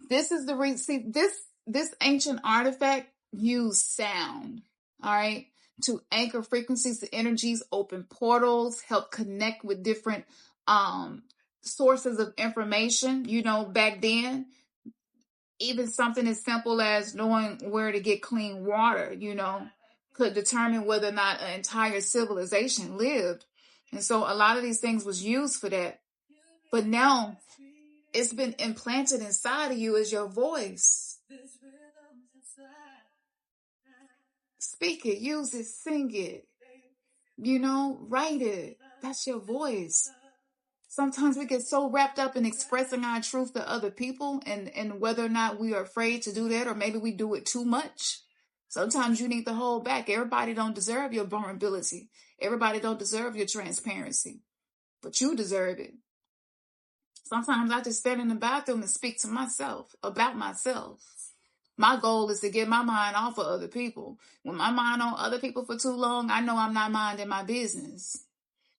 This is the reason. See, this ancient artifact used sound, all right, to anchor frequencies to energies, open portals, help connect with different sources of information. Back then, even something as simple as knowing where to get clean water, could determine whether or not an entire civilization lived. And so a lot of these things was used for that. But now it's been implanted inside of you as your voice. Speak it, use it, sing it, write it. That's your voice. Sometimes we get so wrapped up in expressing our truth to other people and whether or not we are afraid to do that, or maybe we do it too much. Sometimes you need to hold back. Everybody don't deserve your vulnerability. Everybody don't deserve your transparency, but you deserve it. Sometimes I just stand in the bathroom and speak to myself about myself. My goal is to get my mind off of other people. When my mind on other people for too long, I know I'm not minding my business.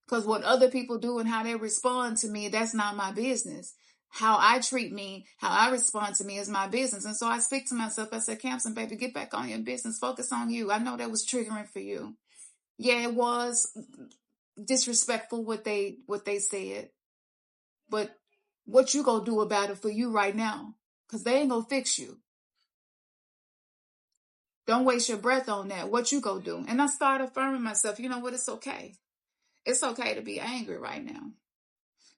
Because what other people do and how they respond to me, that's not my business. How I treat me, how I respond to me is my business. And so I speak to myself. I said, Khamsin, baby, get back on your business. Focus on you. I know that was triggering for you. Yeah, it was disrespectful what they said. But what you gonna do about it for you right now? Because they ain't gonna fix you. Don't waste your breath on that. What you gonna do? And I started affirming myself. You know what? It's okay. It's okay to be angry right now.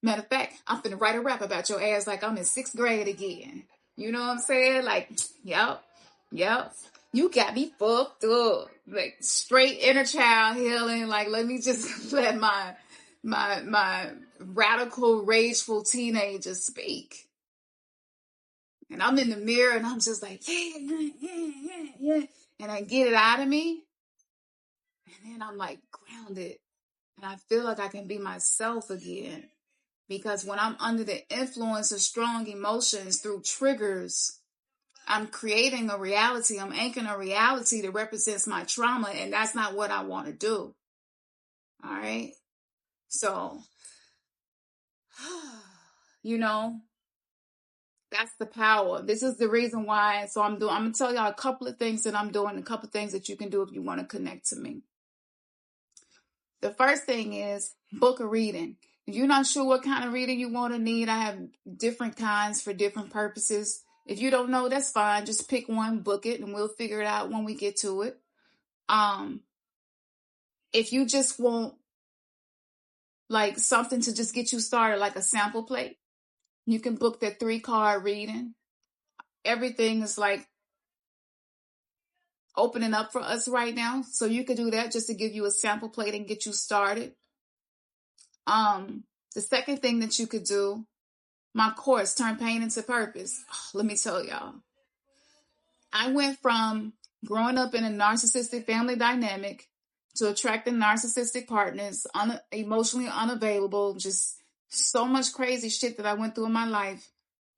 Matter of fact, I'm finna write a rap about your ass like I'm in 6th grade again. You know what I'm saying? Like, yep. You got me fucked up. Like, straight inner child healing. Like, let me just let my radical, rageful teenager speak. And I'm in the mirror and I'm just like, yeah. And I get it out of me. And then I'm like grounded. And I feel like I can be myself again. Because when I'm under the influence of strong emotions through triggers, I'm creating a reality. I'm anchoring a reality that represents my trauma. And that's not what I want to do. All right. So, that's the power. This is the reason why. So I'm going to tell y'all a couple of things that I'm doing, a couple of things that you can do if you want to connect to me. The first thing is book a reading. If you're not sure what kind of reading you want to need, I have different kinds for different purposes. If you don't know, that's fine. Just pick one, book it, and we'll figure it out when we get to it. If you just want like something to just get you started, like a sample plate, you can book that 3-card reading. Everything is like opening up for us right now. So you could do that just to give you a sample plate and get you started. The second thing that you could do, my course, Turn Pain into Purpose. Let me tell y'all. I went from growing up in a narcissistic family dynamic to attracting narcissistic partners, emotionally unavailable, just so much crazy shit that I went through in my life.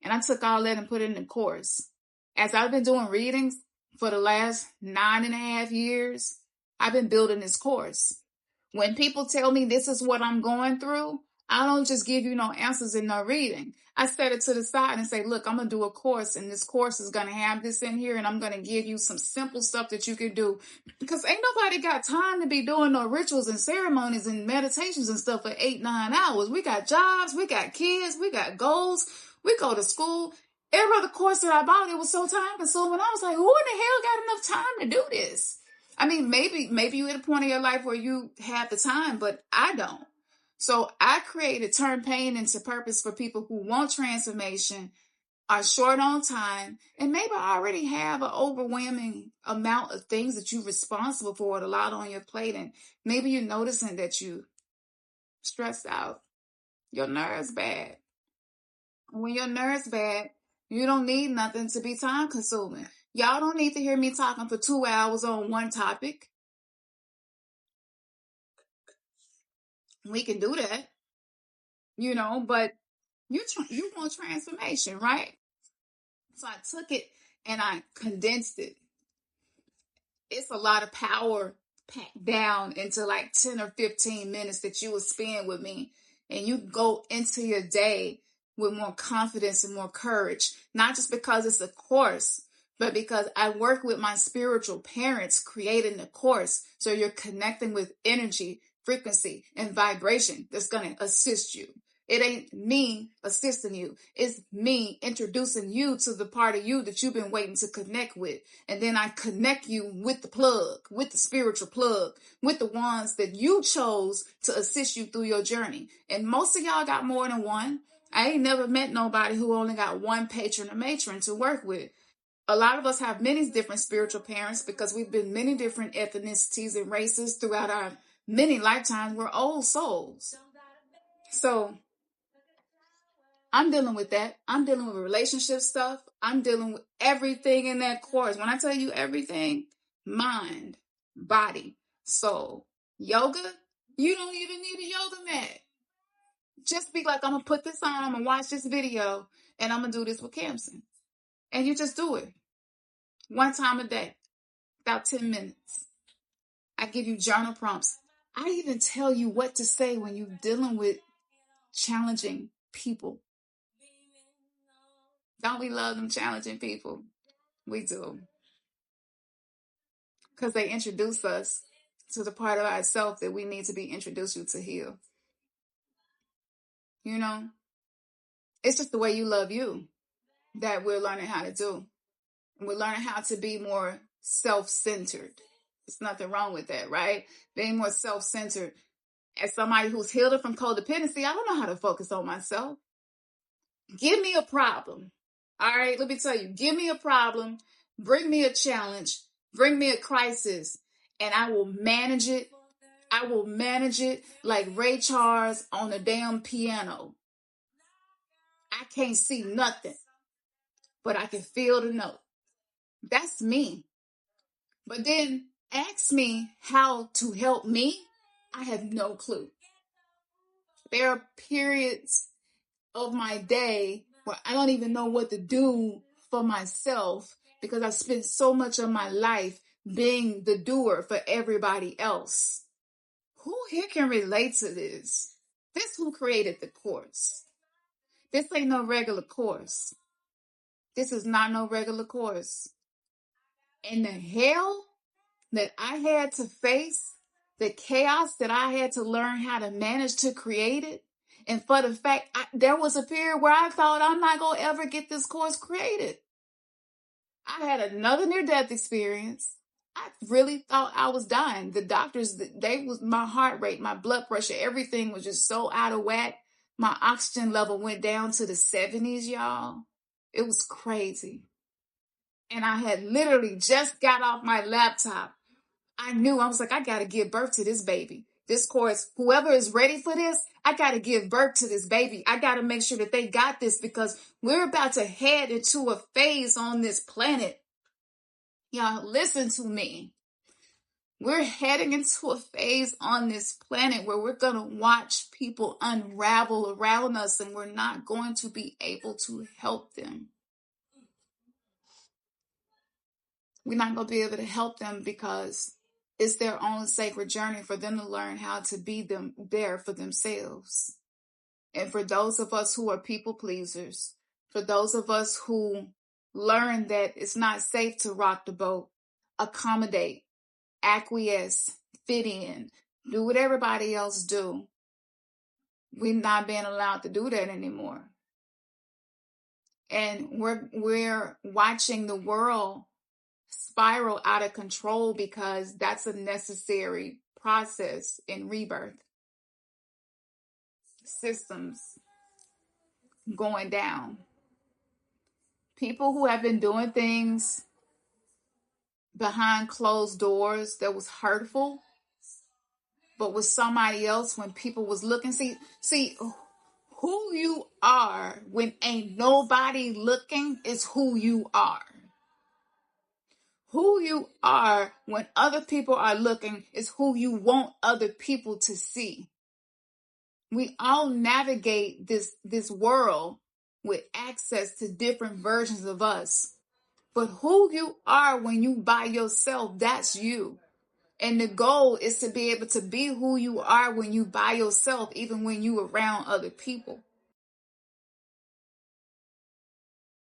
And I took all that and put it in the course. As I've been doing readings for the last 9.5 years, I've been building this course. When people tell me this is what I'm going through, I don't just give you no answers in no reading. I set it to the side and say, look, I'm going to do a course, and this course is going to have this in here, and I'm going to give you some simple stuff that you can do. Because ain't nobody got time to be doing no rituals and ceremonies and meditations and stuff for 8-9 hours. We got jobs, we got kids, we got goals, we go to school. Every other course that I bought, it was so time consuming. I was like, who in the hell got enough time to do this? I mean, maybe you're at a point in your life where you have the time, but I don't. So I created Turn Pain into Purpose for people who want transformation, are short on time, and maybe already have an overwhelming amount of things that you're responsible for, a lot on your plate, and maybe you're noticing that you stressed out. Your nerves bad. When your nerves bad, you don't need nothing to be time consuming. Y'all don't need to hear me talking for 2 hours on one topic. We can do that, but you want transformation, right? So I took it and I condensed it. It's a lot of power packed down into like 10 or 15 minutes that you will spend with me. And you go into your day with more confidence and more courage, not just because it's a course, but because I work with my spiritual parents creating the course. So you're connecting with energy, frequency, and vibration that's going to assist you. It ain't me assisting you. It's me introducing you to the part of you that you've been waiting to connect with. And then I connect you with the plug, with the spiritual plug, with the ones that you chose to assist you through your journey. And most of y'all got more than one. I ain't never met nobody who only got one patron or matron to work with. A lot of us have many different spiritual parents because we've been many different ethnicities and races throughout our many lifetimes. We're old souls. So I'm dealing with that. I'm dealing with relationship stuff. I'm dealing with everything in that course. When I tell you everything, mind, body, soul. Yoga, you don't even need a yoga mat. Just be like, I'm going to put this on, I'm going to watch this video, and I'm going to do this with Khamsin. And you just do it. One time a day, about 10 minutes. I give you journal prompts. I even tell you what to say when you're dealing with challenging people. Don't we love them challenging people? We do. Because they introduce us to the part of ourselves that we need to be introduced to heal. You know? It's just the way you love you that we're learning how to do. And we're learning how to be more self-centered. There's nothing wrong with that, right? Being more self-centered. As somebody who's healed from codependency, I don't know how to focus on myself. Give me a problem. All right, let me tell you, give me a problem, bring me a challenge, bring me a crisis, and I will manage it. I will manage it like Ray Charles on the damn piano. I can't see nothing, but I can feel the note. That's me. But then ask me how to help me. I have no clue. There are periods of my day where I don't even know what to do for myself because I spent so much of my life being the doer for everybody else. Who here can relate to this? This who created the course. This ain't no regular course. This is not no regular course. And the hell that I had to face, the chaos that I had to learn how to manage to create it, and for the fact, there was a period where I thought I'm not going to ever get this course created. I had another near-death experience. I really thought I was dying. The doctors, my heart rate, my blood pressure, everything was just so out of whack. My oxygen level went down to the 70s, y'all. It was crazy. And I had literally just got off my laptop. I was like, I got to give birth to this baby. This course, whoever is ready for this, I got to give birth to this baby. I got to make sure that they got this because we're about to head into a phase on this planet. Y'all, listen to me. We're heading into a phase on this planet where we're going to watch people unravel around us and we're not going to be able to help them. We're not going to be able to help them because it's their own sacred journey for them to learn how to be there for themselves. And for those of us who are people pleasers, for those of us who learn that it's not safe to rock the boat, accommodate, acquiesce, fit in, do what everybody else do, we're not being allowed to do that anymore. And we're watching the world spiral out of control because that's a necessary process in rebirth. Systems going down. People who have been doing things behind closed doors that was hurtful, but with somebody else when people was looking. See, who you are when ain't nobody looking is who you are. Who you are when other people are looking is who you want other people to see. We all navigate this world with access to different versions of us. But who you are when you by yourself, that's you. And the goal is to be able to be who you are when you by yourself, even when you around other people.